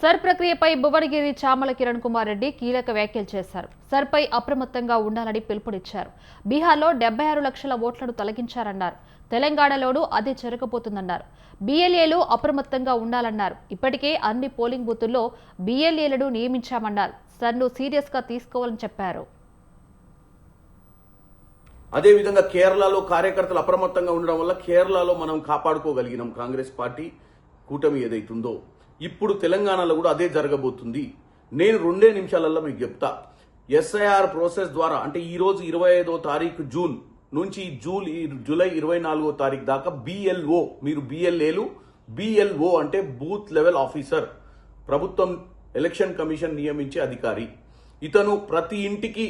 Sir ప్రక్రియపై భువనగిరి చామల కిరణ్ కుమార్ రెడ్డి కీలక వ్యాఖ్యలు చేశారు. సర్పై అప్రమత్తంగా ఉండాలని పిలుపునిచ్చారు. బీహార్లో 76 లక్షల ఓట్లను తొలగించారన్నారు. తెలంగాణలోనూ అదే జరగబోతుందన్నారు. బీఎల్ఏలు అప్రమత్తంగా ఉండాలన్నారు. ఇప్పటికే అన్ని పోలింగ్ బూతుల్లో బీఎల్ఏలను నియమించామన్నారు. సర్ను సీరియస్ గా తీసుకోవాలని చెప్పారు. అదేవిధంగా కేరళలో కార్యకర్తలు అప్రమత్తంగా ఉండడం వల్ల కేరళలో మనం కాపాడుకోగలిగినాం. కాంగ్రెస్ పార్టీ కూటమి ఏదైతుందో ఇప్పుడు తెలంగాణలో కూడా అదే జరగబోతుంది. నేను 2 నిమిషాలలో మీకు చెప్తా. ఎస్ఐఆర్ ప్రాసెస్ ద్వారా అంటే ఈ రోజు 25వ తారీఖు జూన్ నుంచి జూలై 24వ తారీఖు దాకా బిఎల్ఓ, మీరు బిఎల్ఏలు, బిఎల్ఓ అంటే బూత్ లెవెల్ ఆఫీసర్, ప్రభుత్వం ఎలక్షన్ కమిషన్ నియమించే అధికారి. ఇతను ప్రతి ఇంటికి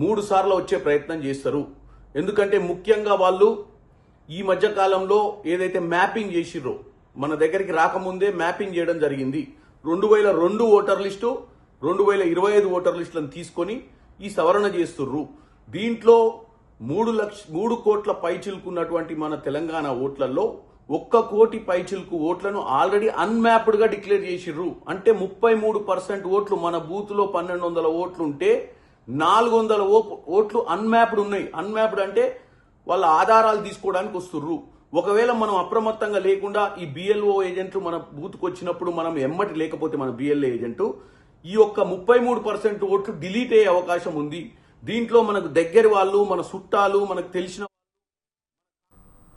3 సార్లు వచ్చే ప్రయత్నం చేస్తారు. ఎందుకంటే ముఖ్యంగా వాళ్ళు ఈ మధ్య కాలంలో ఏదైతే మ్యాపింగ్ చేసిర్రో మన దగ్గరికి రాకముందే మ్యాపింగ్ చేయడం జరిగింది. 2002 ఓటర్ లిస్టు, 2025 ఓటర్ లిస్టులను తీసుకొని ఈ సవరణ చేస్తుర్రు. దీంట్లో 3 కోట్ల పైచిలుకున్నటువంటి మన తెలంగాణ ఓట్లలో 1 కోటి పైచిలుకు ఓట్లను ఆల్రెడీ అన్మ్యాప్డ్ గా డిక్లేర్ చేసిర్రు. అంటే 33% ఓట్లు మన బూత్ లో 1200 ఓట్లు ఉంటే 400 ఓట్లు అన్మ్యాప్డ్ ఉన్నాయి. అన్మ్యాప్డ్ అంటే వాళ్ళ ఆధారాలు తీసుకోవడానికి వస్తుర్రు. ఒకవేళ మనం అప్రమత్తంగా లేకుండా ఈ బిఎల్ఓ ఏజెంట్లు మన బూత్కు వచ్చినప్పుడు మనం ఎమ్మటి లేకపోతే మన బిఎల్ఏ ఏజెంటు ఈ యొక్క 33% ఓట్లు డిలీట్ అయ్యే అవకాశం ఉంది. దీంట్లో మనకు దగ్గర వాళ్ళు, మన చుట్టాలు, మనకు తెలిసిన